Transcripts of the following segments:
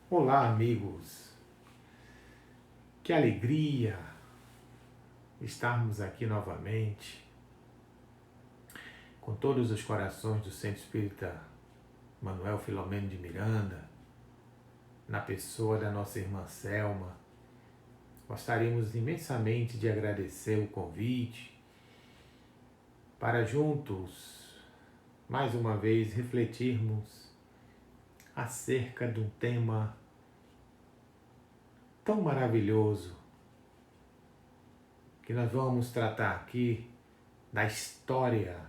Olá, amigos. Que alegria estarmos aqui novamente com todos os corações do Centro Espírita Manuel Filomeno de Miranda, na pessoa da nossa irmã Selma. Gostaríamos imensamente de agradecer o convite para juntos, mais uma vez, refletirmos acerca de um tema tão maravilhoso que nós vamos tratar aqui da história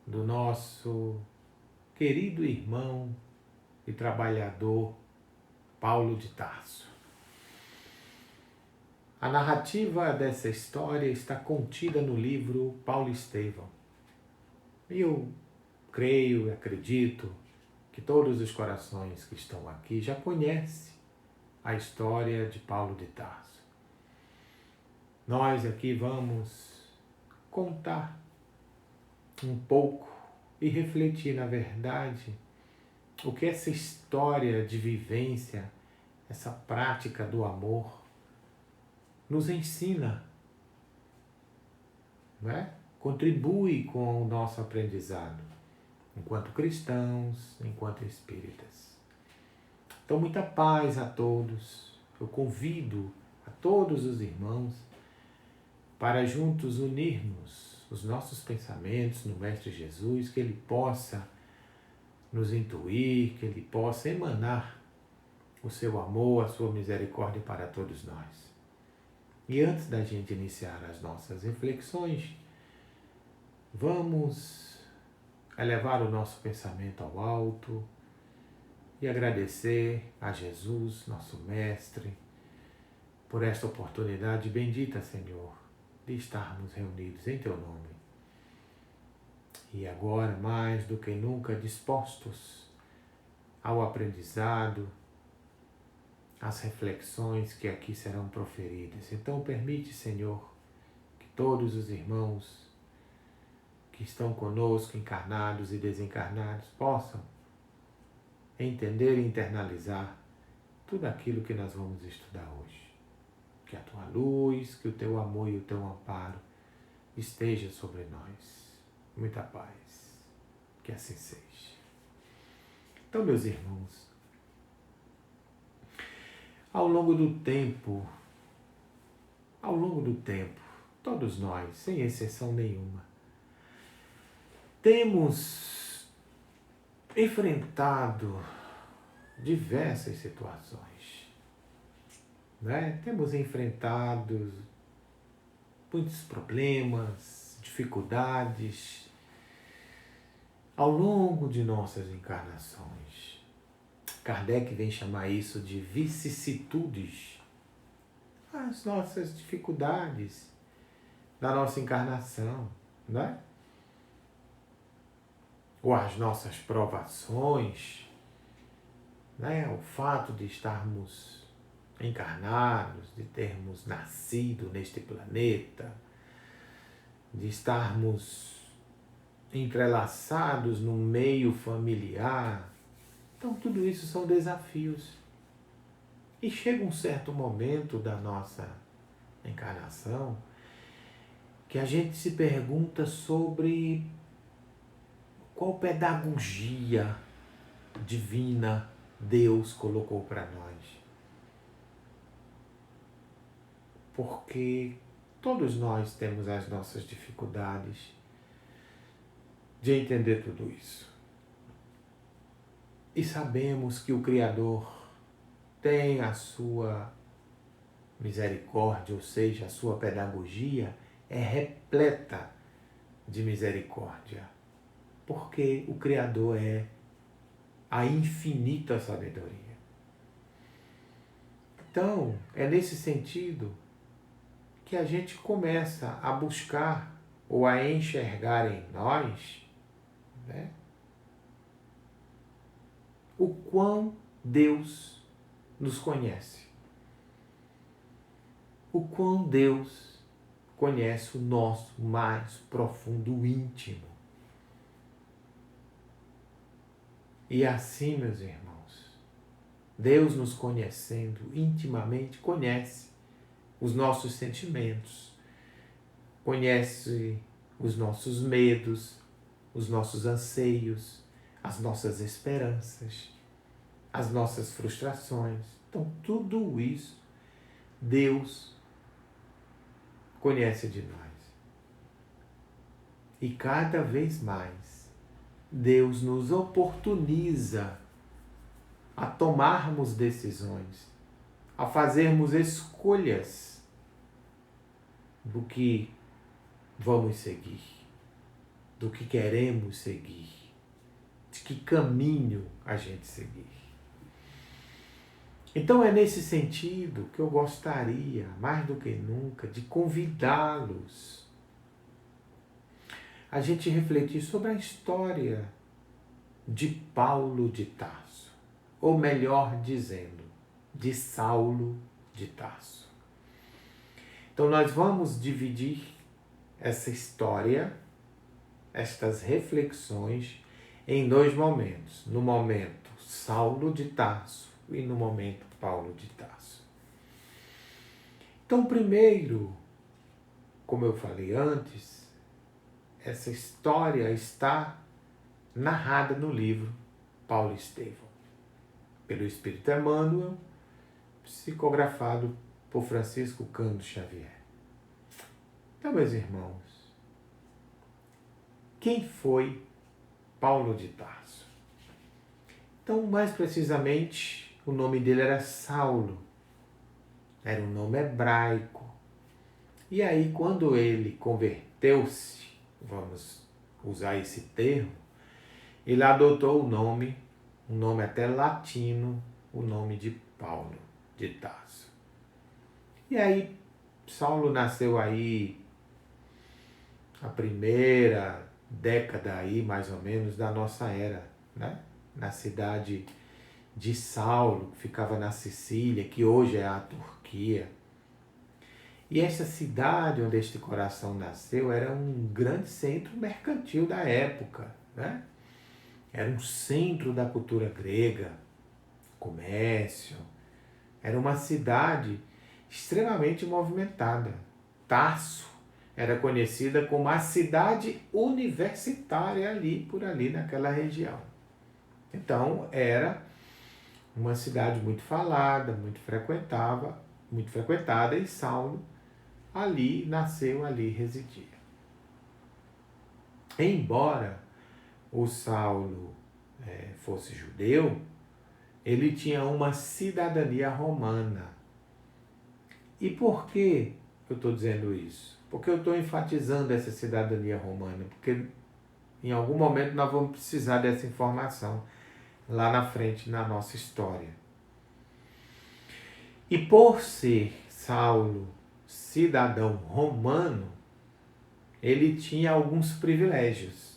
do nosso querido irmão e trabalhador Paulo de Tarso. A narrativa dessa história está contida no livro Paulo Estevão. E eu creio e acredito que todos os corações que estão aqui já conhecem a história de Paulo de Tarso. Nós aqui vamos contar um pouco e refletir, na verdade, o que essa história de vivência, essa prática do amor, nos ensina, não é? Contribui com o nosso aprendizado, enquanto cristãos, enquanto espíritas. Então, muita paz a todos. Eu convido a todos os irmãos para juntos unirmos os nossos pensamentos no Mestre Jesus, que Ele possa nos intuir, que Ele possa emanar o seu amor, a sua misericórdia para todos nós. E antes da gente iniciar as nossas reflexões, vamos elevar o nosso pensamento ao alto e agradecer a Jesus, nosso Mestre, por esta oportunidade bendita, Senhor, de estarmos reunidos em Teu nome. E agora, mais do que nunca, dispostos ao aprendizado, às reflexões que aqui serão proferidas. Então, permite, Senhor, que todos os irmãos que estão conosco, encarnados e desencarnados, possam entender e internalizar tudo aquilo que nós vamos estudar hoje. Que a Tua luz, que o Teu amor e o Teu amparo esteja sobre nós. Muita paz. Que assim seja. Então, meus irmãos, ao longo do tempo, todos nós, sem exceção nenhuma, temos enfrentado diversas situações, né? Temos enfrentado muitos problemas, dificuldades ao longo de nossas encarnações. Kardec vem chamar isso de vicissitudes, as nossas dificuldades da nossa encarnação, né? Ou as nossas provações, né? O fato de estarmos encarnados, de termos nascido neste planeta, de estarmos entrelaçados no meio familiar. Então, tudo isso são desafios. E chega um certo momento da nossa encarnação que a gente se pergunta sobre qual pedagogia divina Deus colocou para nós. Porque todos nós temos as nossas dificuldades de entender tudo isso. E sabemos que o Criador tem a sua misericórdia, ou seja, a sua pedagogia é repleta de misericórdia, porque o Criador é a infinita sabedoria. Então, é nesse sentido que a gente começa a buscar ou a enxergar em nós, né, o quão Deus nos conhece. O quão Deus conhece o nosso mais profundo íntimo. E assim, meus irmãos, Deus, nos conhecendo intimamente, conhece os nossos sentimentos, conhece os nossos medos, os nossos anseios, as nossas esperanças, as nossas frustrações. Então, tudo isso Deus conhece de nós. E cada vez mais, Deus nos oportuniza a tomarmos decisões, a fazermos escolhas do que vamos seguir, do que queremos seguir, de que caminho a gente seguir. Então é nesse sentido que eu gostaria, mais do que nunca, de convidá-los a gente refletir sobre a história de Paulo de Tarso, ou melhor dizendo, de Saulo de Tarso. Então nós vamos dividir essa história, estas reflexões, em dois momentos. No momento Saulo de Tarso e no momento Paulo de Tarso. Então, primeiro, como eu falei antes, essa história está narrada no livro Paulo e Estevão, pelo Espírito Emmanuel, psicografado por Francisco Cândido Xavier. Então, meus irmãos, quem foi Paulo de Tarso? Então, mais precisamente, o nome dele era Saulo. Era um nome hebraico. E aí, quando ele converteu-se, vamos usar esse termo, ele adotou o nome, um nome até latino, o nome de Paulo de Tarso. E aí, Saulo nasceu aí a primeira década aí, mais ou menos, da nossa era, né? Na cidade de Saulo, que ficava na Sicília, que hoje é a Turquia. E essa cidade onde este coração nasceu era um grande centro mercantil da época, né? Era um centro da cultura grega, comércio. Era uma cidade extremamente movimentada. Tarso era conhecida como a cidade universitária por ali naquela região. Então era uma cidade muito falada, muito frequentada, e Saulo ali nasceu, ali residia. Embora o Saulo fosse judeu, ele tinha uma cidadania romana. E por que eu estou dizendo isso? Porque eu estou enfatizando essa cidadania romana, porque em algum momento nós vamos precisar dessa informação lá na frente na nossa história. E por ser Saulo cidadão romano, ele tinha alguns privilégios.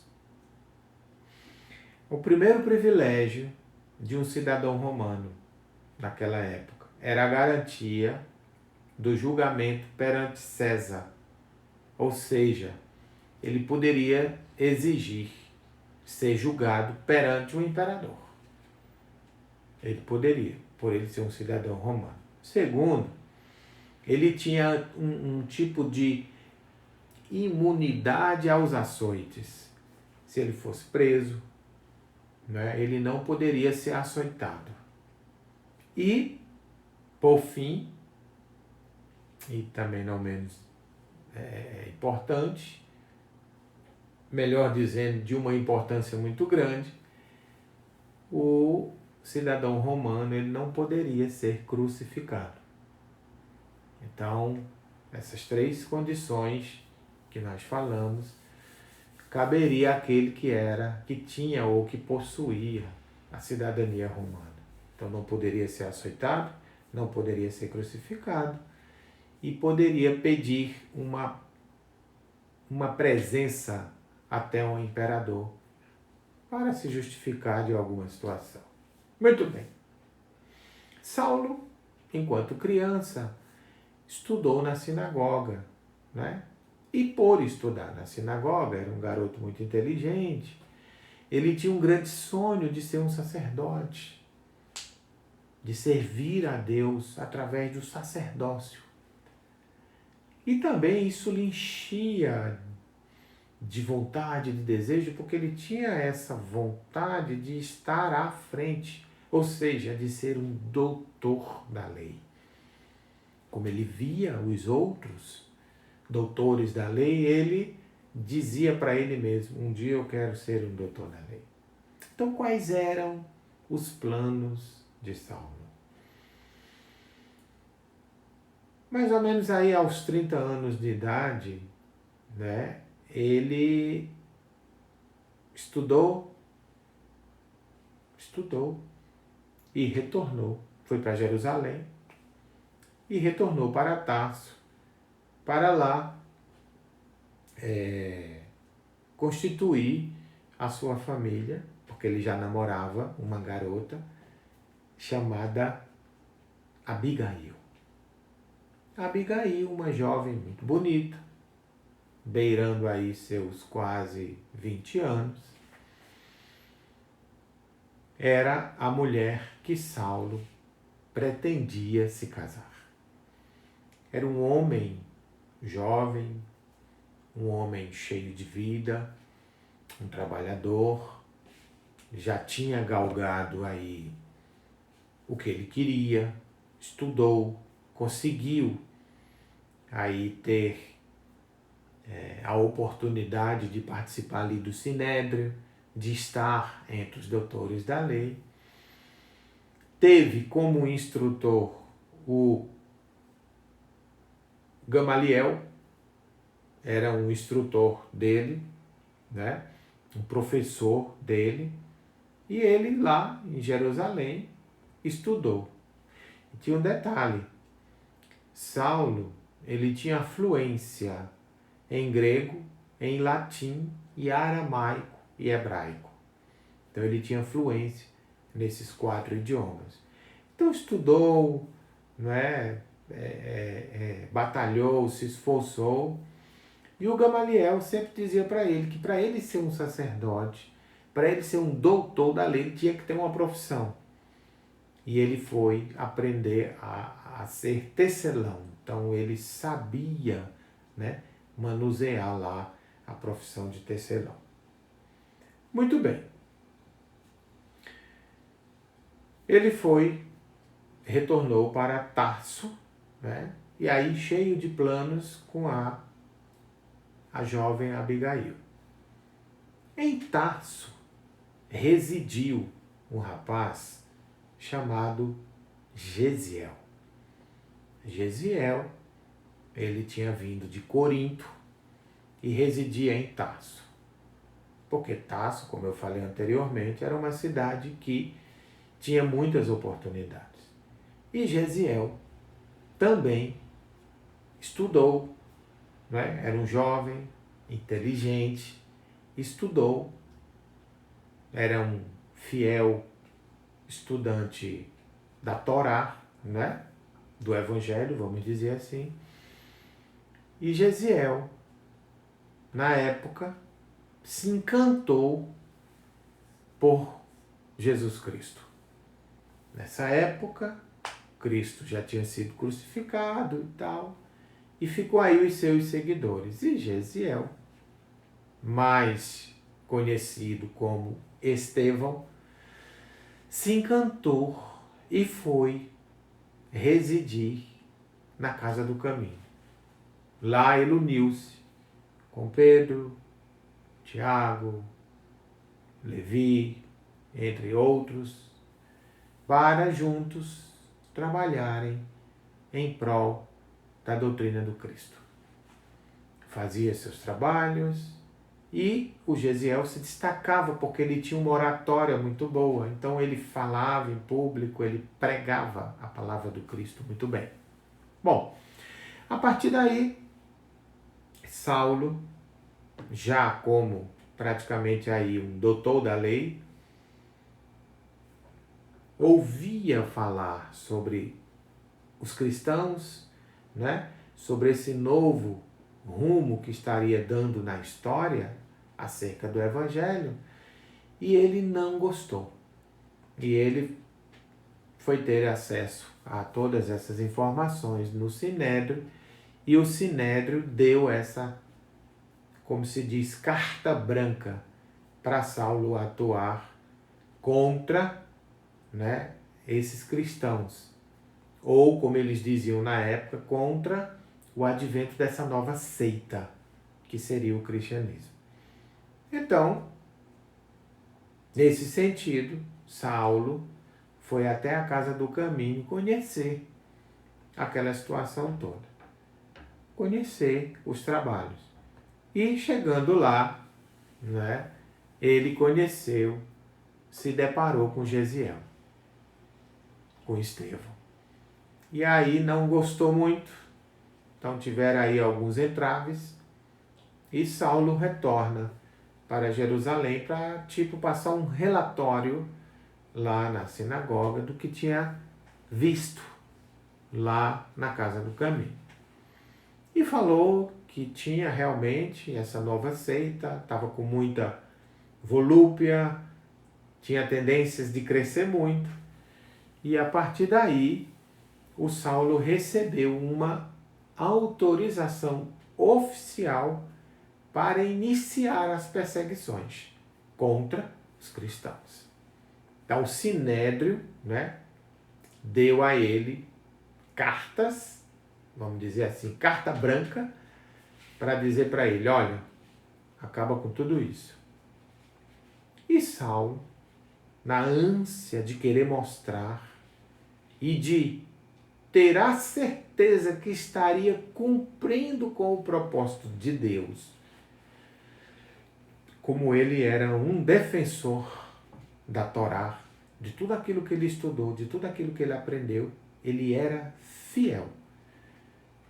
O primeiro privilégio de um cidadão romano naquela época era a garantia do julgamento perante César. Ou seja, ele poderia exigir ser julgado perante o imperador. Ele poderia, por ele ser um cidadão romano. Segundo, ele tinha um tipo de imunidade aos açoites. Se ele fosse preso, né, ele não poderia ser açoitado. E, por fim, e também não menos importante, melhor dizendo, de uma importância muito grande, o cidadão romano ele não poderia ser crucificado. Então, essas três condições que nós falamos, caberia àquele que tinha ou que possuía a cidadania romana. Então, não poderia ser açoitado, não poderia ser crucificado e poderia pedir uma presença até um imperador para se justificar de alguma situação. Muito bem. Saulo, enquanto criança, estudou na sinagoga, né? E por estudar na sinagoga, era um garoto muito inteligente, ele tinha um grande sonho de ser um sacerdote, de servir a Deus através do sacerdócio. E também isso lhe enchia de vontade, de desejo, porque ele tinha essa vontade de estar à frente, ou seja, de ser um doutor da lei. Como ele via os outros doutores da lei, ele dizia para ele mesmo: um dia eu quero ser um doutor da lei. Então, quais eram os planos de Saulo? Mais ou menos aí aos 30 anos de idade, né, ele estudou e retornou. Foi para Jerusalém e retornou para Tarso, para lá constituir a sua família, porque ele já namorava uma garota chamada Abigail. Abigail, uma jovem muito bonita, beirando aí seus quase 20 anos, era a mulher que Saulo pretendia se casar. Era um homem jovem, um homem cheio de vida, um trabalhador, já tinha galgado aí o que ele queria, estudou, conseguiu aí ter a oportunidade de participar ali do Sinédrio, de estar entre os doutores da lei. Teve como instrutor o Gamaliel, era um instrutor dele, né? Um professor dele, e ele lá em Jerusalém estudou. E tinha um detalhe: Saulo, ele tinha fluência em grego, em latim e aramaico e hebraico. Então ele tinha fluência nesses 4 idiomas. Então estudou, né? Batalhou, se esforçou. E o Gamaliel sempre dizia para ele que para ele ser um sacerdote, para ele ser um doutor da lei, ele tinha que ter uma profissão. E ele foi aprender a ser tecelão. Então ele sabia, né, manusear lá a profissão de tecelão. Muito bem. Ele retornou para Tarso, né, e aí cheio de planos com a jovem Abigail. Em Tarso residiu um rapaz chamado Gesiel. Gesiel, ele tinha vindo de Corinto e residia em Tarso. Porque Tarso, como eu falei anteriormente, era uma cidade que tinha muitas oportunidades. E Gesiel também estudou, né? Era um jovem, inteligente, estudou, era um fiel estudante da Torá, né? Do Evangelho, vamos dizer assim. E Gesiel, na época, se encantou por Jesus Cristo. Nessa época, Cristo já tinha sido crucificado e tal, e ficou aí os seus seguidores. E Gesiel, mais conhecido como Estevão, se encantou e foi residir na Casa do Caminho. Lá ele uniu-se com Pedro, Tiago, Levi, entre outros, para juntos trabalharem em prol da doutrina do Cristo. Fazia seus trabalhos e o Gesiel se destacava porque ele tinha uma oratória muito boa. Então ele falava em público, ele pregava a palavra do Cristo muito bem. Bom, a partir daí, Saulo, já como praticamente aí um doutor da lei, ouvia falar sobre os cristãos, né? Sobre esse novo rumo que estaria dando na história acerca do Evangelho, e ele não gostou. E ele foi ter acesso a todas essas informações no Sinédrio, e o Sinédrio deu essa, como se diz, carta branca para Saulo atuar contra, né, esses cristãos, ou como eles diziam na época, contra o advento dessa nova seita, que seria o cristianismo. Então, nesse sentido, Saulo foi até a casa do caminho conhecer aquela situação toda, conhecer os trabalhos. E chegando lá, né, ele conheceu, se deparou com Gesiel, com Estevão. E aí não gostou muito, então tiveram aí alguns entraves, e Saulo retorna para Jerusalém para, passar um relatório lá na sinagoga do que tinha visto lá na casa do caminho. E falou que tinha realmente essa nova seita, estava com muita volúpia, tinha tendências de crescer muito, e a partir daí o Saulo recebeu uma autorização oficial para iniciar as perseguições contra os cristãos. Então o Sinédrio, né, deu a ele cartas, vamos dizer assim, carta branca, para dizer para ele, olha, acaba com tudo isso. E Saulo, na ânsia de querer mostrar e de ter a certeza que estaria cumprindo com o propósito de Deus, como ele era um defensor da Torá, de tudo aquilo que ele estudou, de tudo aquilo que ele aprendeu, ele era fiel.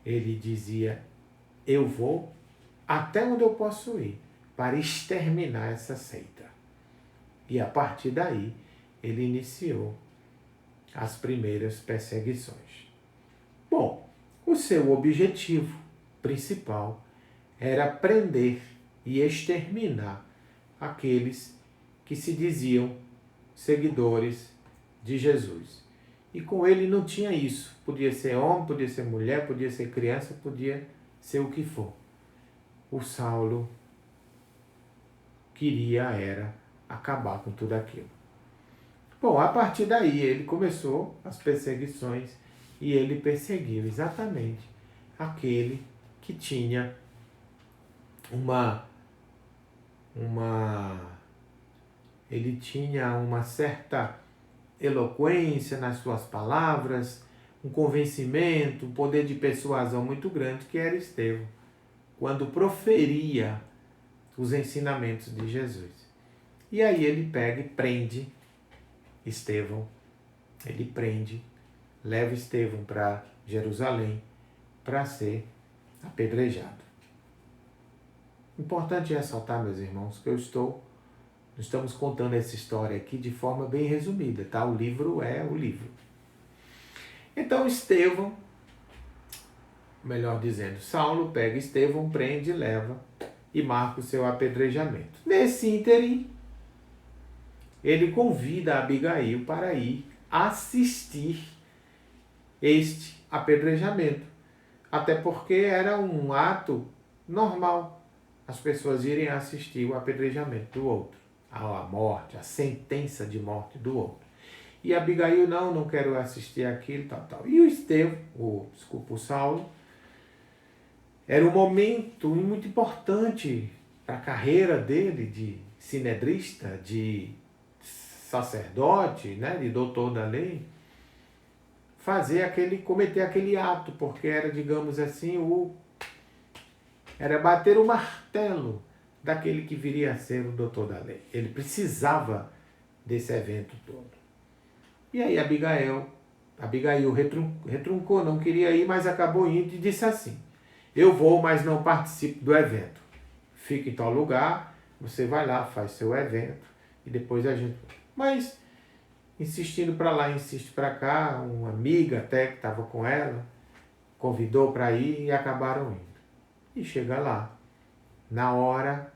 Ele dizia, eu vou até onde eu posso ir para exterminar essa seita. E a partir daí, ele iniciou as primeiras perseguições. Bom, o seu objetivo principal era prender e exterminar aqueles que se diziam seguidores de Jesus. E com ele não tinha isso. Podia ser homem, podia ser mulher, podia ser criança, podia ser o que for. O Saulo era acabar com tudo aquilo. Bom, a partir daí ele começou as perseguições e ele perseguiu exatamente aquele que tinha ele tinha uma certa eloquência nas suas palavras, um convencimento, um poder de persuasão muito grande, que era Estevão, quando proferia os ensinamentos de Jesus. E aí ele pega e prende Estevão, leva Estevão para Jerusalém para ser apedrejado. Importante ressaltar, meus irmãos, que estamos contando essa história aqui de forma bem resumida, tá? O livro é o livro. Então Estevão, melhor dizendo, Saulo pega Estevão, prende, leva e marca o seu apedrejamento. Nesse ínterim, ele convida Abigail para ir assistir este apedrejamento. Até porque era um ato normal as pessoas irem assistir o apedrejamento do outro, a morte, a sentença de morte do outro. E Abigail, não quero assistir aquilo, tal. E o Saulo, era um momento muito importante para a carreira dele de sinedrista, de sacerdote, né, de doutor da lei, cometer aquele ato, porque era, digamos assim, era bater o martelo daquele que viria a ser o doutor da lei. Ele precisava desse evento todo. E aí Abigail retruncou, não queria ir, mas acabou indo e disse assim, eu vou, mas não participo do evento. Fica em tal lugar, você vai lá, faz seu evento, e depois a gente... Mas, insistindo para lá, insiste para cá, uma amiga até que estava com ela, convidou para ir e acabaram indo. E chega lá, na hora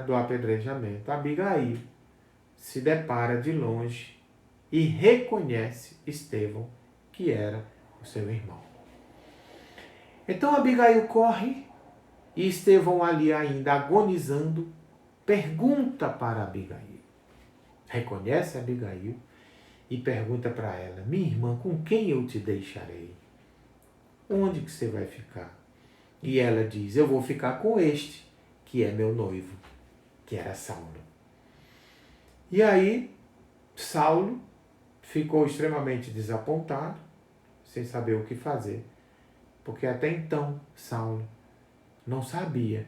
do apedrejamento, Abigail se depara de longe e reconhece Estevão, que era o seu irmão. Então Abigail corre e Estevão ali ainda agonizando, pergunta para Abigail. Reconhece Abigail e pergunta para ela: minha irmã, com quem eu te deixarei? Onde que você vai ficar? E ela diz: eu vou ficar com este, que é meu noivo, que era Saulo. E aí, Saulo ficou extremamente desapontado, sem saber o que fazer, porque até então Saulo não sabia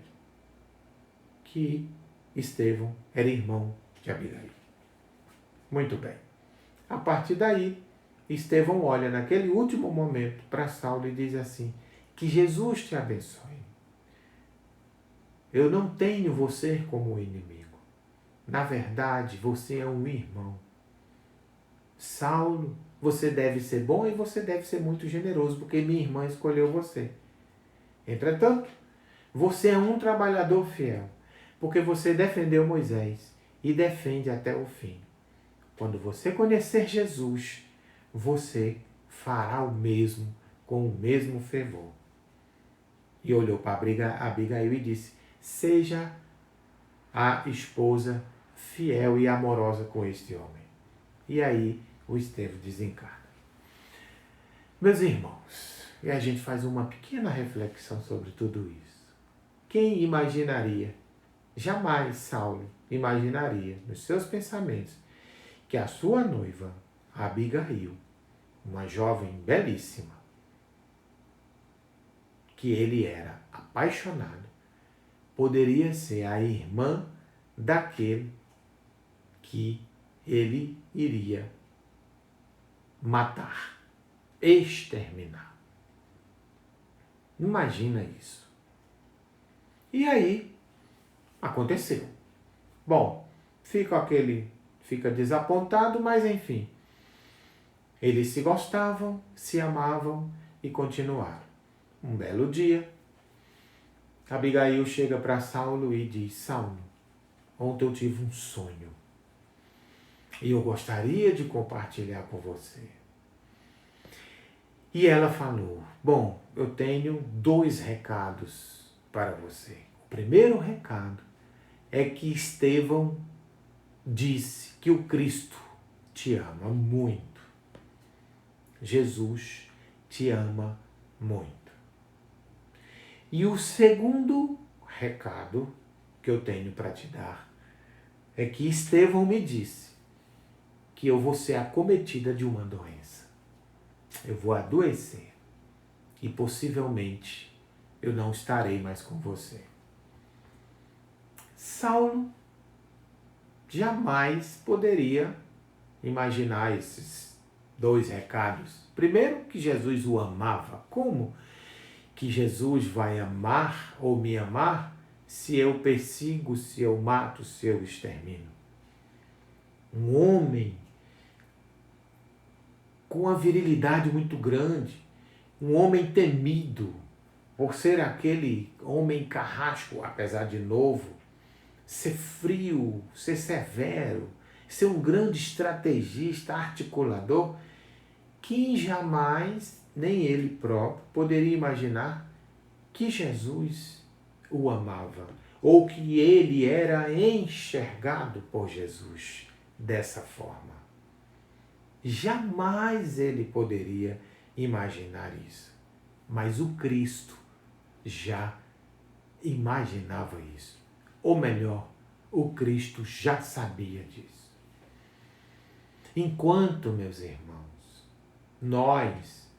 que Estevão era irmão de Abigail. Muito bem. A partir daí, Estevão olha naquele último momento para Saulo e diz assim: que Jesus te abençoe. Eu não tenho você como inimigo. Na verdade, você é um irmão. Saulo, você deve ser bom e você deve ser muito generoso, porque minha irmã escolheu você. Entretanto, você é um trabalhador fiel, porque você defendeu Moisés e defende até o fim. Quando você conhecer Jesus, você fará o mesmo com o mesmo fervor. E olhou para Abigail e disse: seja a esposa fiel e amorosa com este homem. E aí o Estevão desencarna. Meus irmãos, e a gente faz uma pequena reflexão sobre tudo isso. Quem imaginaria, jamais Saulo imaginaria nos seus pensamentos, que a sua noiva, Abigail, uma jovem belíssima, que ele era apaixonado, poderia ser a irmã daquele que ele iria matar, exterminar. Imagina isso. E aí, aconteceu. Bom, fica desapontado, mas enfim. Eles se gostavam, se amavam e continuaram. Um belo dia, Abigail chega para Saulo e diz: Saulo, ontem eu tive um sonho e eu gostaria de compartilhar com você. E ela falou: bom, eu tenho 2 recados para você. O primeiro recado é que Estevão disse que o Cristo te ama muito. Jesus te ama muito. E o segundo recado que eu tenho para te dar é que Estevão me disse que eu vou ser acometida de uma doença. Eu vou adoecer e possivelmente eu não estarei mais com você. Saulo jamais poderia imaginar esses 2 recados. Primeiro, que Jesus o amava. Como que Jesus vai amar ou me amar se eu persigo, se eu mato, se eu extermino? Um homem com uma virilidade muito grande, um homem temido por ser aquele homem carrasco, apesar de novo, ser frio, ser severo, ser um grande estrategista, articulador. Quem jamais, nem ele próprio, poderia imaginar que Jesus o amava, ou que ele era enxergado por Jesus dessa forma. Jamais ele poderia imaginar isso. Mas o Cristo já imaginava isso. Ou melhor, o Cristo já sabia disso. Enquanto, meus irmãos, nós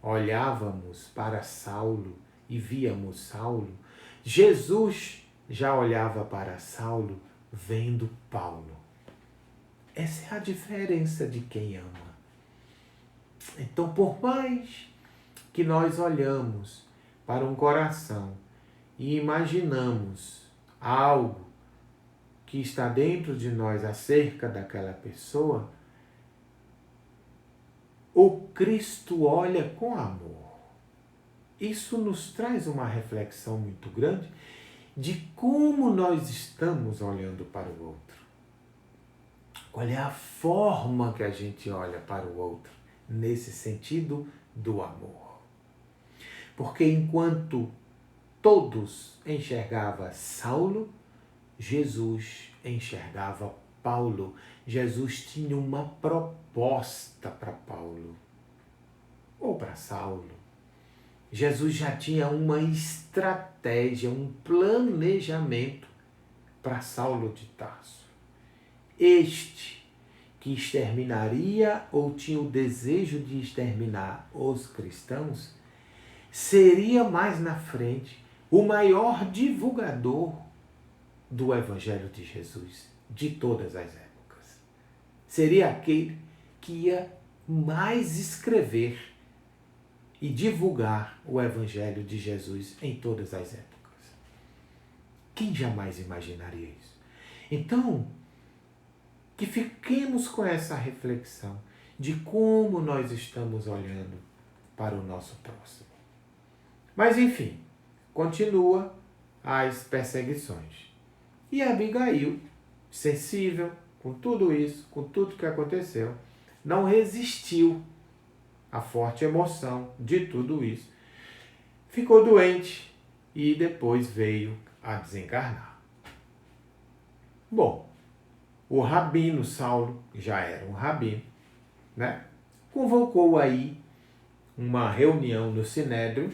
olhávamos para Saulo e víamos Saulo, Jesus já olhava para Saulo vendo Paulo. Essa é a diferença de quem ama. Então, por mais que nós olhamos para um coração e imaginamos algo que está dentro de nós acerca daquela pessoa, o Cristo olha com amor. Isso nos traz uma reflexão muito grande de como nós estamos olhando para o outro. Qual é a forma que a gente olha para o outro nesse sentido do amor? Porque enquanto todos enxergavam Saulo, Jesus enxergava Paulo. Jesus tinha uma proposta para Paulo ou para Saulo. Jesus já tinha uma estratégia, um planejamento para Saulo de Tarso. Este que exterminaria ou tinha o desejo de exterminar os cristãos, seria mais na frente o maior divulgador do Evangelho de Jesus de todas as épocas. Seria aquele que ia mais escrever e divulgar o Evangelho de Jesus em todas as épocas. Quem jamais imaginaria isso? Então, que fiquemos com essa reflexão de como nós estamos olhando para o nosso próximo. Mas, enfim, continua as perseguições. E Abigail, sensível com tudo isso, com tudo que aconteceu, não resistiu à forte emoção de tudo isso. Ficou doente e depois veio a desencarnar. Bom, o rabino Saulo, já era um rabino, né? Convocou aí uma reunião no Sinédrio,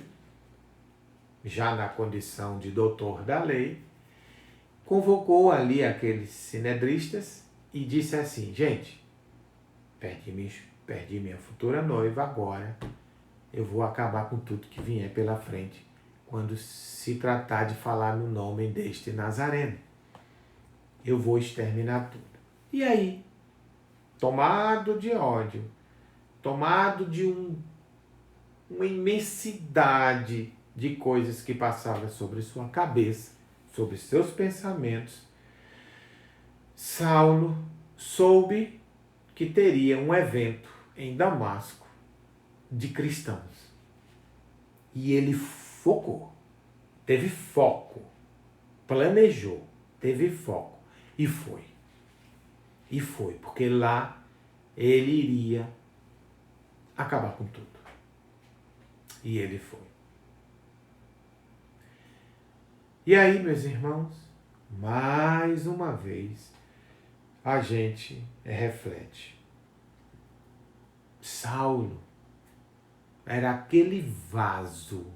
já na condição de doutor da lei, convocou ali aqueles sinedristas e disse assim: gente, perdi minha futura noiva, agora eu vou acabar com tudo que vier pela frente quando se tratar de falar no nome deste Nazareno. Eu vou exterminar tudo. E aí, tomado de ódio, tomado de uma imensidade de coisas que passavam sobre sua cabeça, sobre seus pensamentos, Saulo soube que teria um evento em Damasco de cristãos. E ele focou, teve foco, planejou, teve foco e foi. E foi, porque lá ele iria acabar com tudo. E ele foi. E aí, meus irmãos, mais uma vez, a gente reflete. Saulo era aquele vaso,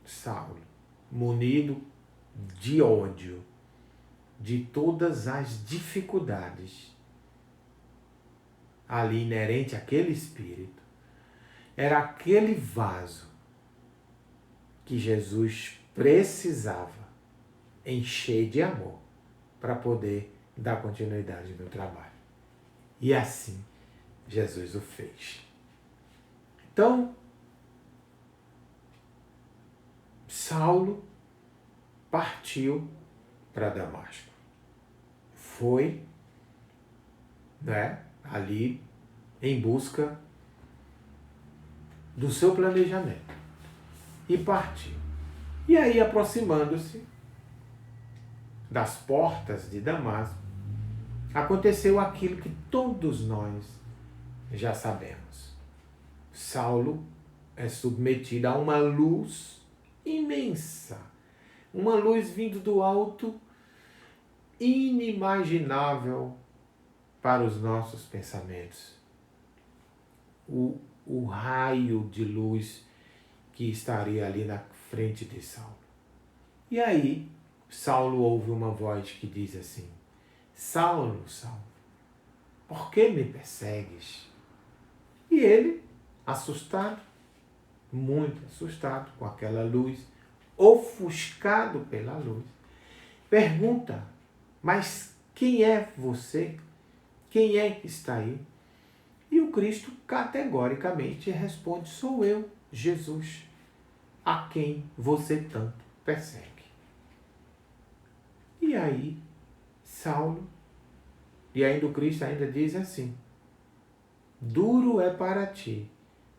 Saulo, munido de ódio, de todas as dificuldades ali inerente àquele espírito. Era aquele vaso que Jesus precisava encher de amor para poder dar continuidade ao meu trabalho. E assim Jesus o fez. Então, Saulo partiu para Damasco. Foi, ali em busca do seu planejamento. E partiu. E aí, aproximando-se das portas de Damasco, aconteceu aquilo que todos nós já sabemos. Saulo é submetido a uma luz imensa, uma luz vindo do alto, inimaginável para os nossos pensamentos. O raio de luz que estaria ali na frente de Saulo. E aí, Saulo ouve uma voz que diz assim: Saulo, Saulo, por que me persegues? E ele, assustado, muito assustado com aquela luz, ofuscado pela luz, pergunta: mas quem é você? Quem é que está aí? E o Cristo categoricamente responde: sou eu, Jesus, a quem você tanto persegue. E aí, Saulo, e ainda o Cristo ainda diz assim: duro é para ti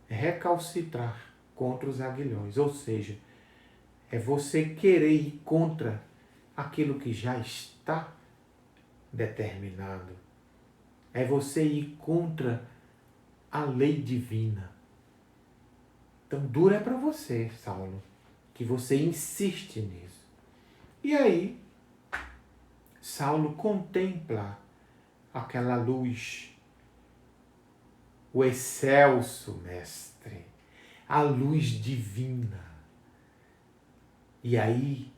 recalcitrar contra os aguilhões, ou seja, é você querer ir contra aquilo que já está determinado. É você ir contra a lei divina. Então, duro é para você, Saulo, que você insiste nisso. E aí, Saulo contempla aquela luz, o excelso mestre, a luz divina. E aí,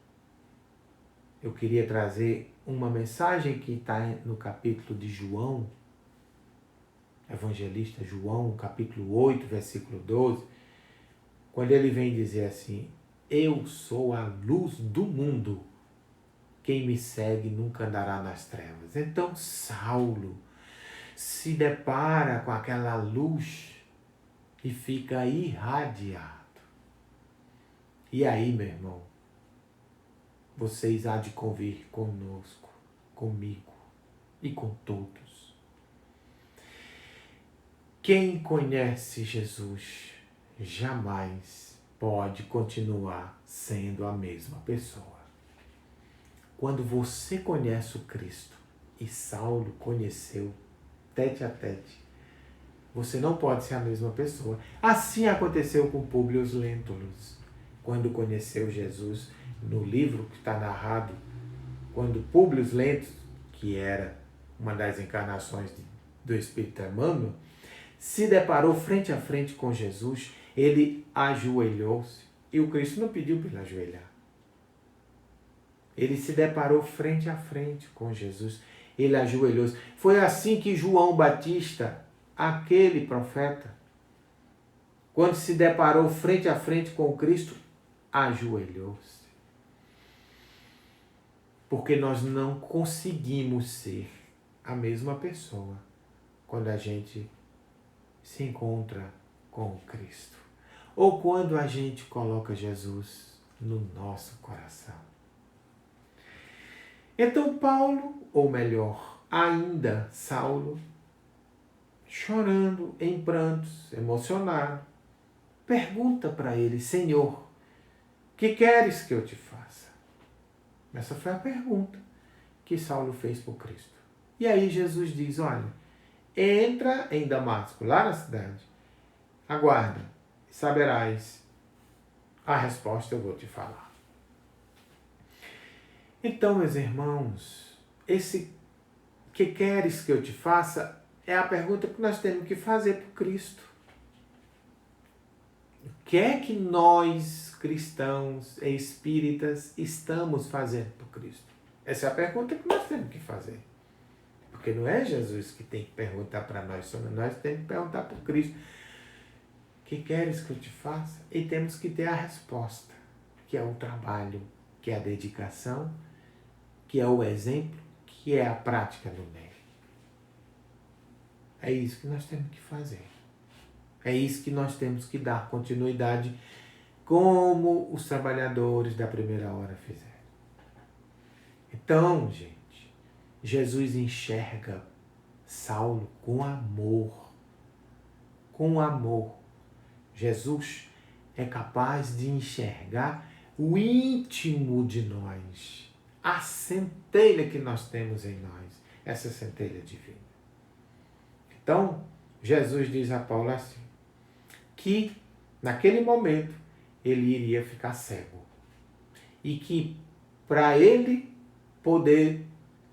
eu queria trazer uma mensagem que está no capítulo de João, evangelista João, capítulo 8, versículo 12, quando ele vem dizer assim: eu sou a luz do mundo, quem me segue nunca andará nas trevas. Então Saulo se depara com aquela luz e fica irradiado. E aí, meu irmão, vocês há de convir conosco, comigo e com todos. Quem conhece Jesus jamais pode continuar sendo a mesma pessoa. Quando você conhece o Cristo, e Saulo conheceu tete a tete, você não pode ser a mesma pessoa. Assim aconteceu com Públio Lentulus, quando conheceu Jesus. No livro que está narrado, quando Públio Lentulus, que era uma das encarnações do Espírito Emmanuel, se deparou frente a frente com Jesus, ele ajoelhou-se. E o Cristo não pediu para ele ajoelhar. Ele se deparou frente a frente com Jesus. Ele ajoelhou-se. Foi assim que João Batista, aquele profeta, quando se deparou frente a frente com Cristo, ajoelhou-se. Porque nós não conseguimos ser a mesma pessoa quando a gente se encontra com o Cristo. Ou quando a gente coloca Jesus no nosso coração. Então Paulo, ou melhor, ainda Saulo, chorando, em prantos, emocionado, pergunta para ele: Senhor, que queres que eu te faça? Essa foi a pergunta que Saulo fez para o Cristo. E aí Jesus diz: olha, entra em Damasco, lá na cidade, aguarda, saberás a resposta, eu vou te falar. Então, meus irmãos, esse que queres que eu te faça é a pergunta que nós temos que fazer para o Cristo. O que é que nós, cristãos e espíritas, estamos fazendo para o Cristo? Essa é a pergunta que nós temos que fazer. Porque não é Jesus que tem que perguntar para nós, somos nós que temos que perguntar para o Cristo. O que queres que eu te faça? E temos que ter a resposta, que é o trabalho, que é a dedicação, que é o exemplo, que é a prática do bem. É isso que nós temos que fazer. É isso que nós temos que dar continuidade, como os trabalhadores da primeira hora fizeram. Então, gente, Jesus enxerga Saulo com amor. Com amor. Jesus é capaz de enxergar o íntimo de nós, a centelha que nós temos em nós, essa centelha divina. Então, Jesus diz a Paulo assim, que naquele momento ele iria ficar cego. E que para ele poder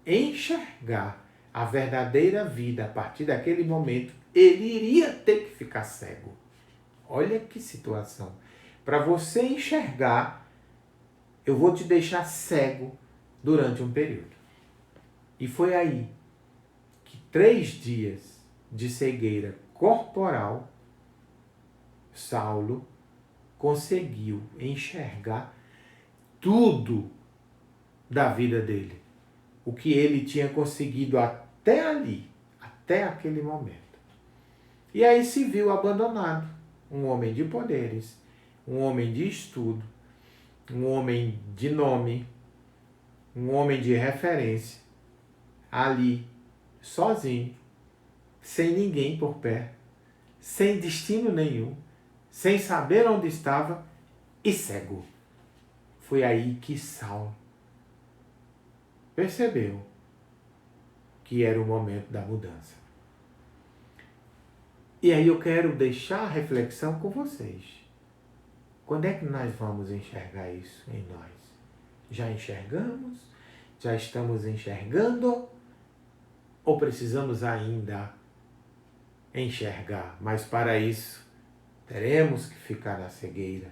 enxergar a verdadeira vida a partir daquele momento, ele iria ter que ficar cego. Olha que situação. Para você enxergar, eu vou te deixar cego durante um período. E foi aí que 3 dias de cegueira corporal, Saulo conseguiu enxergar tudo da vida dele. O que ele tinha conseguido até ali, até aquele momento. E aí se viu abandonado. Um homem de poderes, um homem de estudo, um homem de nome, um homem de referência, ali, sozinho, sem ninguém por perto, sem destino nenhum, sem saber onde estava e cego. Foi aí que Saulo percebeu que era o momento da mudança. E aí eu quero deixar a reflexão com vocês. Quando é que nós vamos enxergar isso em nós? Já enxergamos? Já estamos enxergando? Ou precisamos ainda enxergar? Mas para isso, teremos que ficar na cegueira?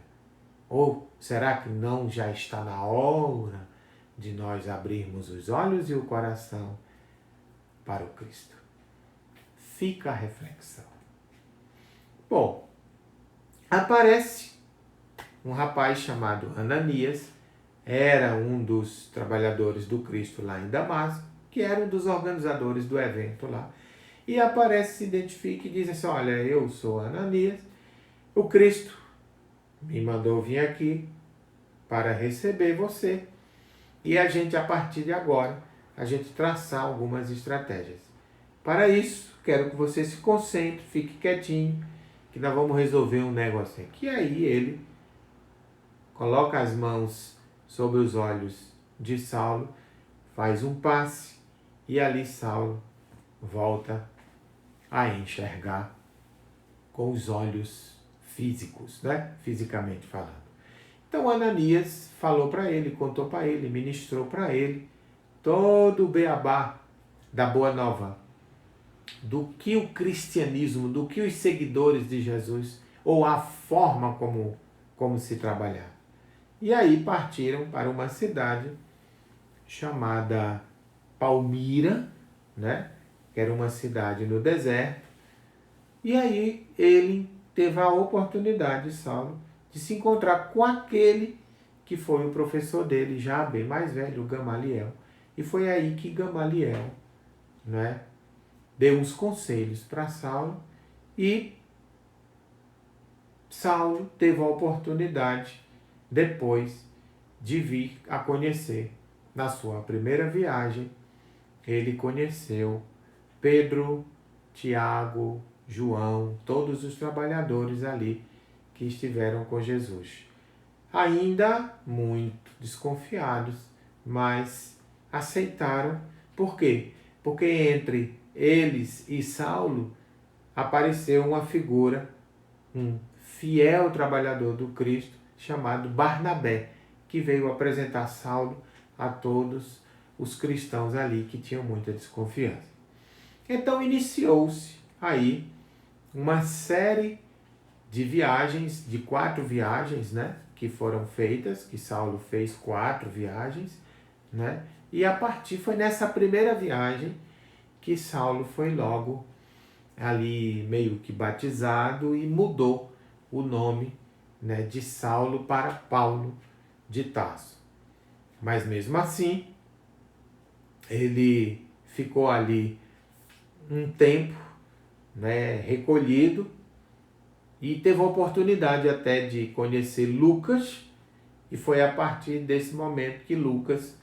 Ou será que não já está na hora de nós abrirmos os olhos e o coração para o Cristo? Fica a reflexão. Bom, aparece um rapaz chamado Ananias, era um dos trabalhadores do Cristo lá em Damasco, que era um dos organizadores do evento lá. E aparece, se identifica e diz assim, olha, eu sou Ananias, o Cristo me mandou vir aqui para receber você. E a gente, a partir de agora, a gente traçar algumas estratégias. Para isso, quero que você se concentre, fique quietinho, que nós vamos resolver um negócio aqui. E aí ele coloca as mãos sobre os olhos de Saulo, faz um passe e ali Saulo volta a enxergar com os olhos físicos, né? Fisicamente falando. Então Ananias falou para ele, contou para ele, ministrou para ele todo o beabá da Boa Nova, do que o cristianismo, do que os seguidores de Jesus, ou a forma como se trabalhar. E aí partiram para uma cidade chamada Palmira, né? Que era uma cidade no deserto. E aí ele teve a oportunidade, Saulo, de se encontrar com aquele que foi o professor dele, já bem mais velho, o Gamaliel. E foi aí que Gamaliel, né, deu uns conselhos para Saulo e Saulo teve a oportunidade depois de vir a conhecer, na sua primeira viagem, ele conheceu Pedro, Tiago, João, todos os trabalhadores ali que estiveram com Jesus. Ainda muito desconfiados, mas aceitaram. Por quê? Porque entre eles e Saulo apareceu uma figura, um fiel trabalhador do Cristo, chamado Barnabé, que veio apresentar Saulo a todos os cristãos ali que tinham muita desconfiança. Então iniciou-se aí uma série de viagens, de 4 viagens, né, que foram feitas, que Saulo fez 4 viagens, né, e a partir foi nessa primeira viagem que Saulo foi logo ali meio que batizado e mudou o nome, né, de Saulo para Paulo de Tarso. Mas mesmo assim, ele ficou ali um tempo, né, recolhido, e teve a oportunidade até de conhecer Lucas, e foi a partir desse momento que Lucas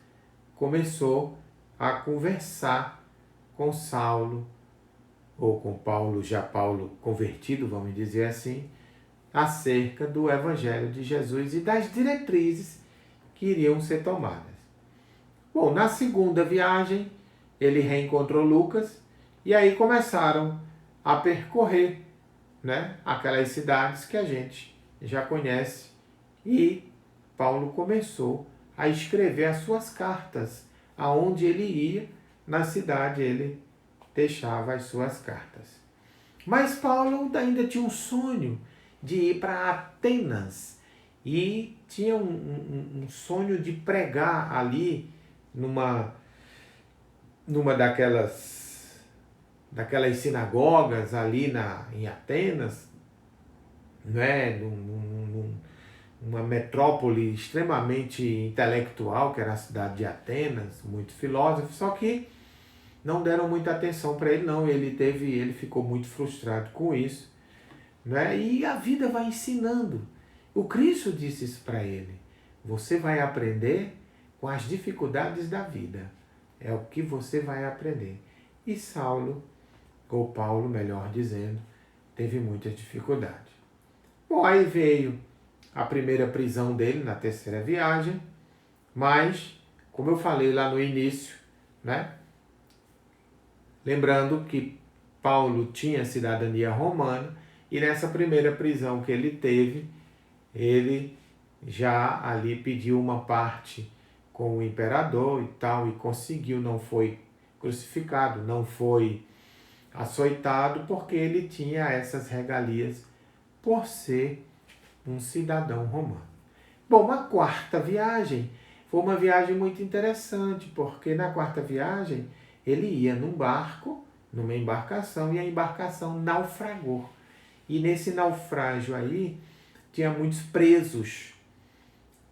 começou a conversar com Saulo, ou com Paulo, já Paulo convertido, vamos dizer assim, acerca do Evangelho de Jesus e das diretrizes que iriam ser tomadas. Bom, na segunda viagem, ele reencontrou Lucas, e aí começaram a percorrer, né, aquelas cidades que a gente já conhece, e Paulo começou a escrever as suas cartas. Aonde ele ia, na cidade ele deixava as suas cartas. Mas Paulo ainda tinha um sonho de ir para Atenas, e tinha um sonho de pregar ali numa daquelas sinagogas ali em Atenas, né, uma metrópole extremamente intelectual, que era a cidade de Atenas, muito filósofo, só que não deram muita atenção para ele, não. Ele ficou muito frustrado com isso, né? E a vida vai ensinando. O Cristo disse isso para ele: você vai aprender com as dificuldades da vida. É o que você vai aprender. E Saulo, ou Paulo, melhor dizendo, teve muitas dificuldades. Bom, aí veio a primeira prisão dele na terceira viagem, mas, como eu falei lá no início, né, Lembrando que Paulo tinha cidadania romana e nessa primeira prisão que ele teve, ele já ali pediu uma parte com o imperador e tal, e conseguiu, não foi crucificado, não foi açoitado, porque ele tinha essas regalias por ser um cidadão romano. Bom, a quarta viagem foi uma viagem muito interessante, porque na quarta viagem ele ia num barco, numa embarcação, e a embarcação naufragou. E nesse naufrágio aí, tinha muitos presos,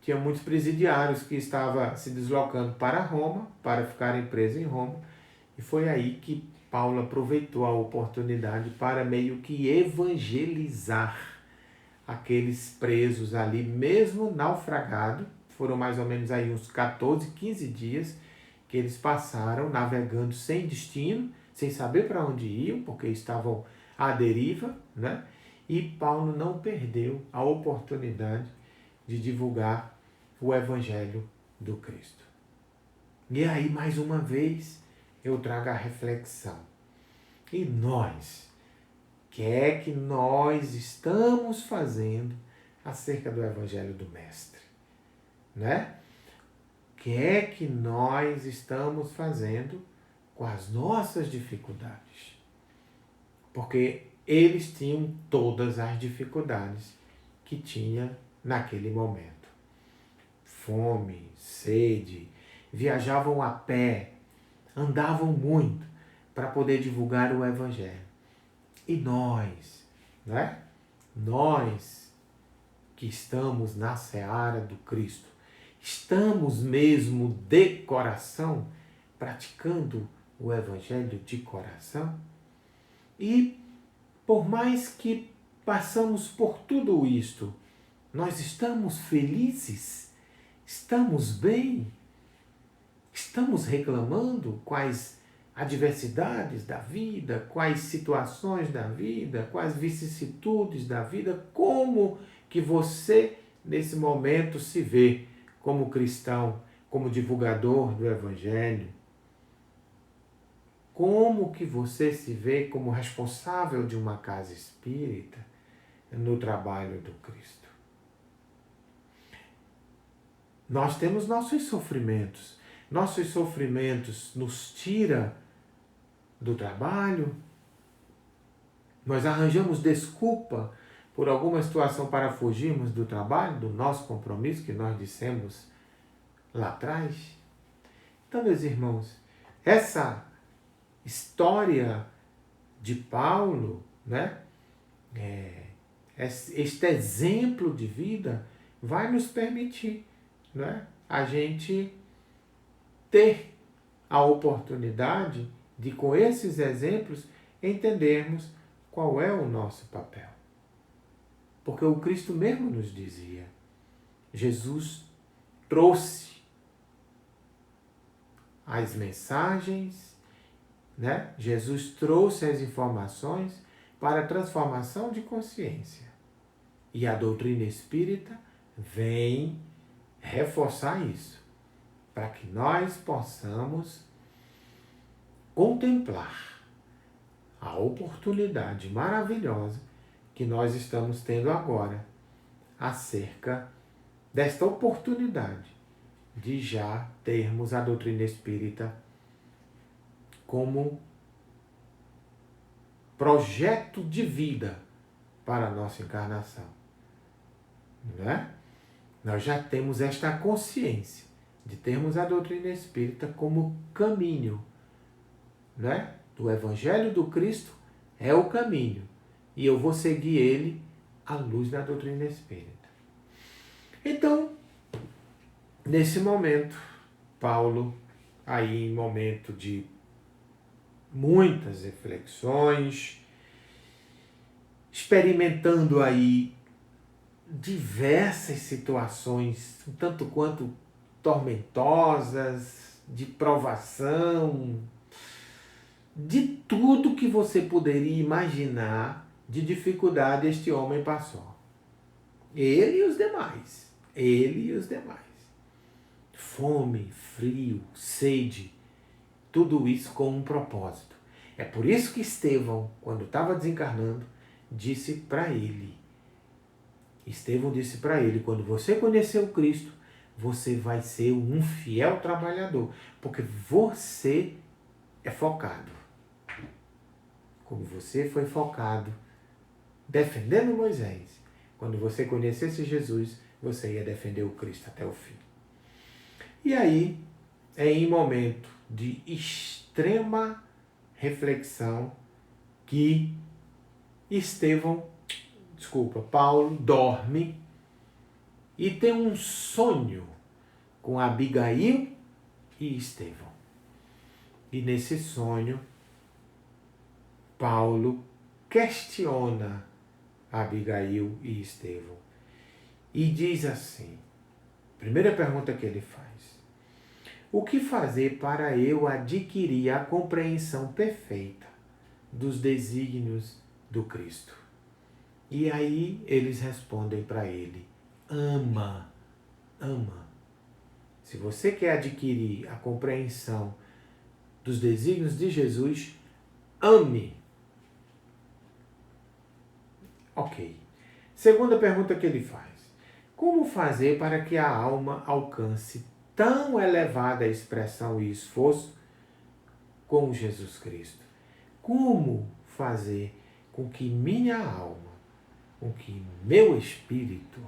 tinha muitos presidiários que estavam se deslocando para Roma, para ficarem presos em Roma, e foi aí que Paulo aproveitou a oportunidade para meio que evangelizar aqueles presos ali, mesmo naufragado. Foram mais ou menos aí uns 14, 15 dias que eles passaram navegando sem destino, sem saber para onde iam, porque estavam à deriva, né? E Paulo não perdeu a oportunidade de divulgar o Evangelho do Cristo. E aí, mais uma vez, eu trago a reflexão. E nós? O que é que nós estamos fazendo acerca do Evangelho do Mestre? Né? O que é que nós estamos fazendo com as nossas dificuldades? Porque eles tinham todas as dificuldades que tinha naquele momento. Fome, sede, viajavam a pé, andavam muito para poder divulgar o Evangelho. E nós, né? Nós que estamos na seara do Cristo, estamos mesmo de coração praticando o Evangelho de coração? E por mais que passamos por tudo isto, nós estamos felizes? Estamos bem? Estamos reclamando quais adversidades da vida, quais situações da vida, quais vicissitudes da vida? Como que você, nesse momento, se vê como cristão, como divulgador do Evangelho? Como que você se vê como responsável de uma casa espírita no trabalho do Cristo? Nós temos nossos sofrimentos. Nossos sofrimentos nos tira do trabalho. Nós arranjamos desculpa por alguma situação para fugirmos do trabalho, do nosso compromisso que nós dissemos lá atrás. Então, meus irmãos, essa história de Paulo, né? Este exemplo de vida vai nos permitir, né? A gente ter a oportunidade de, com esses exemplos, entendermos qual é o nosso papel. Porque o Cristo mesmo nos dizia, Jesus trouxe as mensagens, né? Jesus trouxe as informações para a transformação de consciência. E a doutrina espírita vem reforçar isso, para que nós possamos contemplar a oportunidade maravilhosa que nós estamos tendo agora acerca desta oportunidade de já termos a doutrina espírita como projeto de vida para a nossa encarnação. Né? Nós já temos esta consciência de termos a doutrina espírita como caminho, né? Do Evangelho do Cristo é o caminho, e eu vou seguir ele à luz da doutrina espírita. Então, nesse momento, Paulo, aí em momento de muitas reflexões, experimentando aí diversas situações, um tanto quanto tormentosas, de provação, de tudo que você poderia imaginar de dificuldade este homem passou. Ele e os demais. Ele e os demais. Fome, frio, sede, tudo isso com um propósito. É por isso que Estevão, quando estava desencarnando, disse para ele, quando você conhecer o Cristo, você vai ser um fiel trabalhador, porque você é focado. Como você foi focado defendendo Moisés, quando você conhecesse Jesus, você ia defender o Cristo até o fim. E aí, é em momento de extrema reflexão que Paulo dorme e tem um sonho com Abigail e Estevão. E nesse sonho, Paulo questiona Abigail e Estevão e diz assim, primeira pergunta que ele faz: o que fazer para eu adquirir a compreensão perfeita dos desígnios do Cristo? E aí eles respondem para ele: ama. Se você quer adquirir a compreensão dos desígnios de Jesus, ame. Ok. Segunda pergunta que ele faz: como fazer para que a alma alcance tão elevada expressão e esforço com Jesus Cristo? Como fazer com que minha alma, com que meu espírito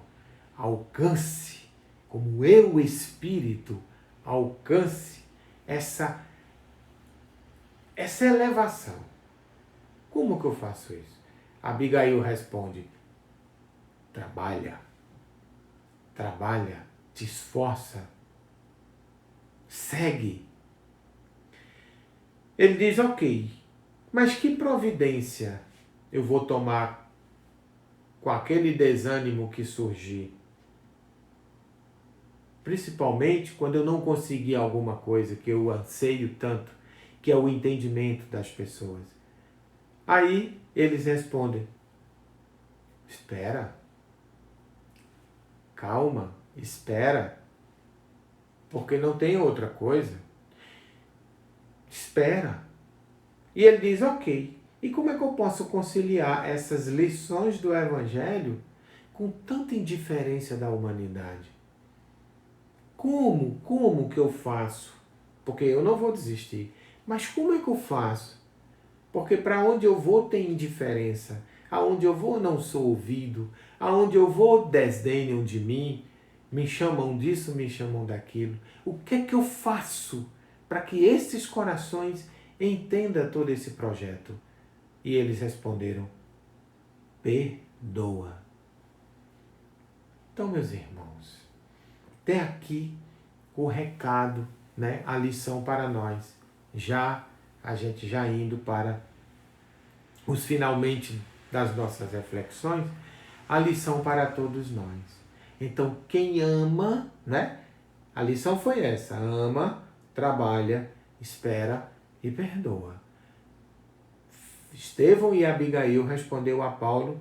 alcance, como eu, espírito, alcance essa elevação? Como que eu faço isso? Abigail responde: trabalha, te esforça, segue. Ele diz: ok, mas que providência eu vou tomar com aquele desânimo que surgir? Principalmente quando eu não conseguir alguma coisa que eu anseio tanto, que é o entendimento das pessoas. Aí eles respondem: espera, calma, espera, porque não tem outra coisa. Espera. E ele diz: ok, e como é que eu posso conciliar essas lições do Evangelho com tanta indiferença da humanidade? Como que eu faço? Porque eu não vou desistir. Mas como é que eu faço? Porque para onde eu vou tem indiferença. Aonde eu vou não sou ouvido. Aonde eu vou desdenham de mim. Me chamam disso, me chamam daquilo. O que é que eu faço para que esses corações entendam todo esse projeto? E eles responderam: perdoa. Então, meus irmãos, até aqui o recado, né, a lição para nós. A gente já indo para os finalmente das nossas reflexões, a lição para todos nós. Então, quem ama, né? A lição foi essa: ama, trabalha, espera e perdoa. Estevão e Abigail respondeu a Paulo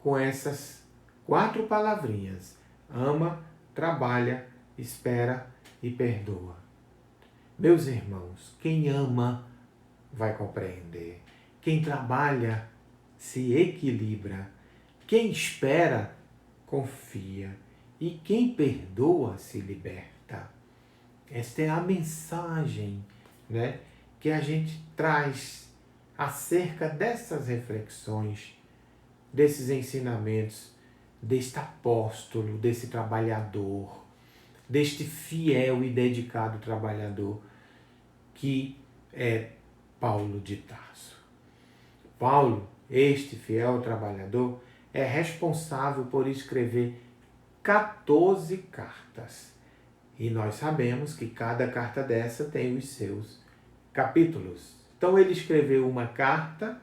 com essas 4 palavrinhas: ama, trabalha, espera e perdoa. Meus irmãos, quem ama vai compreender. Quem trabalha se equilibra. Quem espera confia. E quem perdoa se liberta. Esta é a mensagem, né, que a gente traz acerca dessas reflexões, desses ensinamentos, deste apóstolo, desse trabalhador, deste fiel e dedicado trabalhador que é Paulo de Tarso. Paulo, este fiel trabalhador, é responsável por escrever 14 cartas. E nós sabemos que cada carta dessa tem os seus capítulos. Então ele escreveu uma carta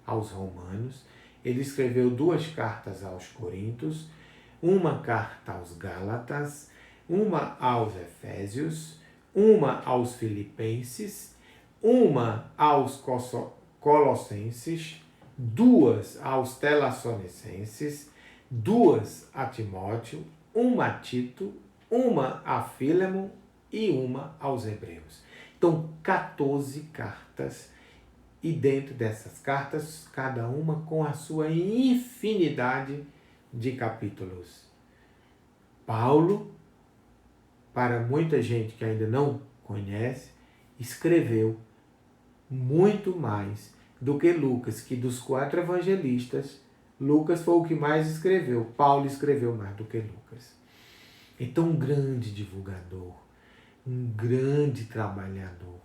aos Romanos, ele escreveu 2 cartas aos Coríntios, uma carta aos Gálatas, uma aos Efésios, uma aos Filipenses, uma aos Colossenses, 2 aos Tessalonicenses, 2 a Timóteo, uma a Tito, uma a Fílemon e uma aos Hebreus. Então, 14 cartas E dentro dessas cartas, cada uma com a sua infinidade de capítulos. Paulo, para muita gente que ainda não conhece, escreveu muito mais do que Lucas, que dos 4 evangelistas, Lucas foi o que mais escreveu. Paulo escreveu mais do que Lucas. Então, um grande divulgador, um grande trabalhador.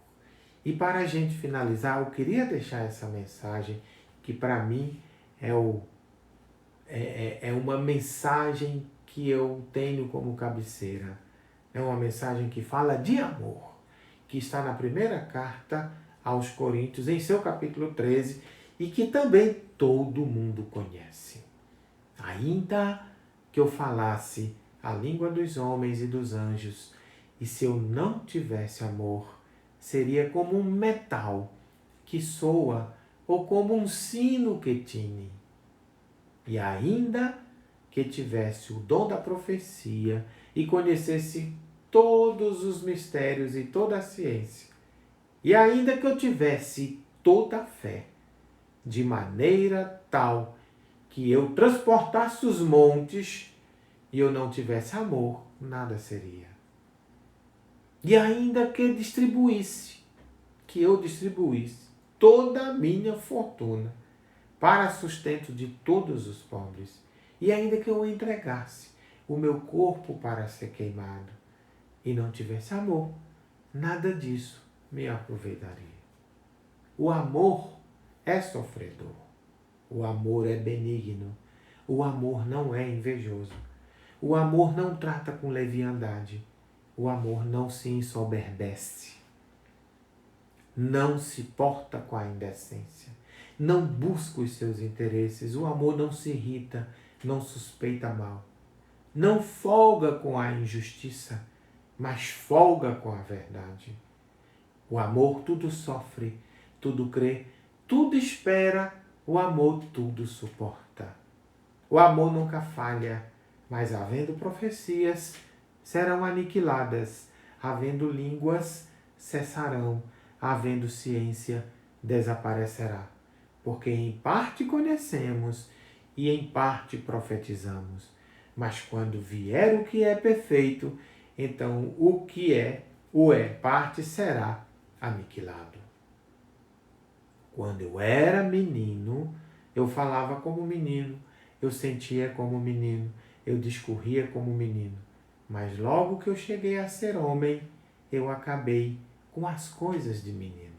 E para a gente finalizar, eu queria deixar essa mensagem que para mim é uma mensagem que eu tenho como cabeceira. É uma mensagem que fala de amor, que está na primeira carta aos Coríntios, em seu capítulo 13, e que também todo mundo conhece. Ainda que eu falasse a língua dos homens e dos anjos, e se eu não tivesse amor, seria como um metal que soa ou como um sino que tine. E ainda que tivesse o dom da profecia e conhecesse todos os mistérios e toda a ciência, e ainda que eu tivesse toda a fé, de maneira tal que eu transportasse os montes e eu não tivesse amor, nada seria. E ainda que eu distribuísse toda a minha fortuna para sustento de todos os pobres, e ainda que eu entregasse o meu corpo para ser queimado, e não tivesse amor, nada disso me aproveitaria. O amor é sofredor. O amor é benigno. O amor não é invejoso. O amor não trata com leviandade. O amor não se ensoberbece. Não se porta com a indecência. Não busca os seus interesses. O amor não se irrita, não suspeita mal. Não folga com a injustiça, mas folga com a verdade. O amor tudo sofre, tudo crê, tudo espera, o amor tudo suporta. O amor nunca falha, mas havendo profecias, serão aniquiladas, havendo línguas, cessarão, havendo ciência, desaparecerá. Porque em parte conhecemos e em parte profetizamos. Mas quando vier o que é perfeito, então o que é parte será aniquilado. Quando eu era menino, eu falava como menino, eu sentia como menino, eu discorria como menino. Mas logo que eu cheguei a ser homem, eu acabei com as coisas de menino.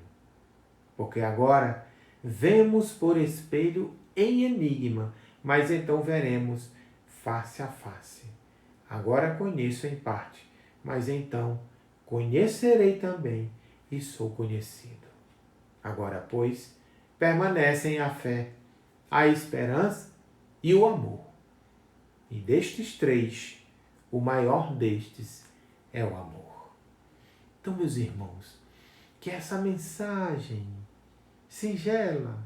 Porque agora vemos por espelho em enigma, mas então veremos face a face. Agora conheço em parte, mas então conhecerei também e sou conhecido. Agora, pois, permanecem a fé, a esperança e o amor. E destes 3, o maior destes é o amor. Então, meus irmãos, que essa mensagem singela,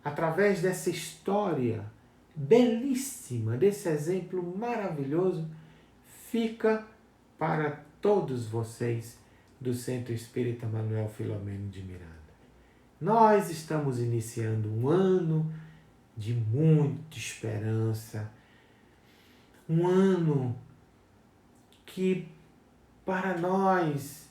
através dessa história belíssima, desse exemplo maravilhoso, fica para todos vocês do Centro Espírita Manuel Filomeno de Miranda. Nós estamos iniciando um ano de muita esperança, um ano que para nós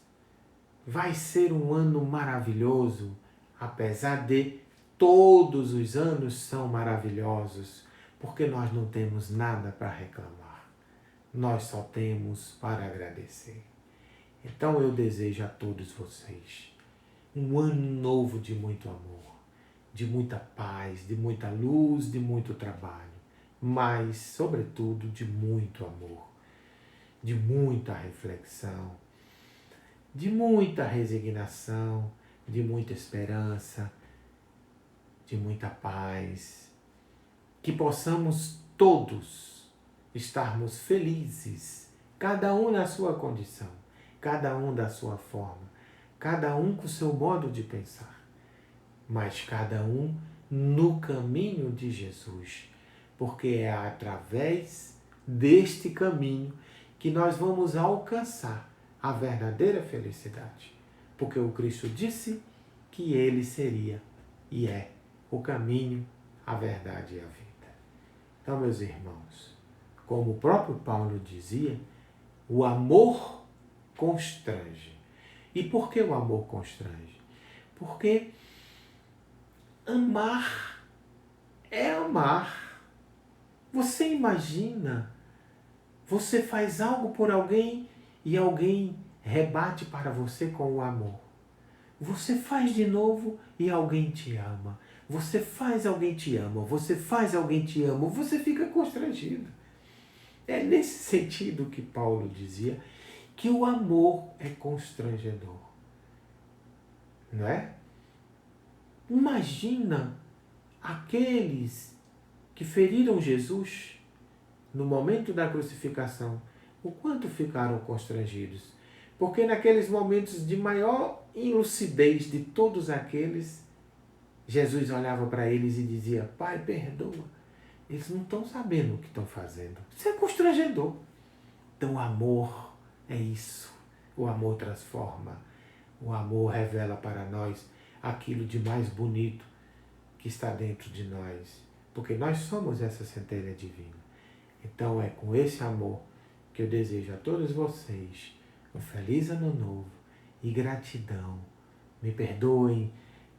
vai ser um ano maravilhoso, apesar de todos os anos são maravilhosos, porque nós não temos nada para reclamar. Nós só temos para agradecer. Então eu desejo a todos vocês um ano novo de muito amor, de muita paz, de muita luz, de muito trabalho, mas, sobretudo, de muito amor, de muita reflexão, de muita resignação, de muita esperança, de muita paz, que possamos todos estarmos felizes, cada um na sua condição, cada um da sua forma, cada um com o seu modo de pensar, mas cada um no caminho de Jesus, porque é através deste caminho que nós vamos alcançar a verdadeira felicidade. Porque o Cristo disse que ele seria e é o caminho, a verdade e a vida. Então, meus irmãos, como o próprio Paulo dizia, o amor constrange. E por que o amor constrange? Porque amar é amar. Você imagina, você faz algo por alguém e alguém rebate para você com o amor. Você faz de novo e alguém te ama. Você faz, alguém te ama. Você faz, alguém te ama. Você fica constrangido. É nesse sentido que Paulo dizia que o amor é constrangedor. Não é? Imagina aqueles que feriram Jesus no momento da crucificação, o quanto ficaram constrangidos. Porque naqueles momentos de maior inlucidez de todos aqueles, Jesus olhava para eles e dizia: Pai, perdoa. Eles não estão sabendo o que estão fazendo. Isso é constrangedor. Então o amor é isso. O amor transforma. O amor revela para nós aquilo de mais bonito que está dentro de nós. Porque nós somos essa centelha divina. Então é com esse amor que eu desejo a todos vocês um feliz ano novo e gratidão. Me perdoem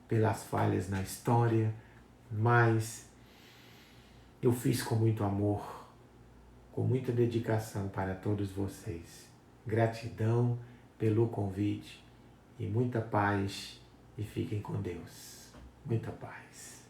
pelas falhas na história, mas eu fiz com muito amor, com muita dedicação para todos vocês. Gratidão pelo convite e muita paz, e fiquem com Deus. Muita paz.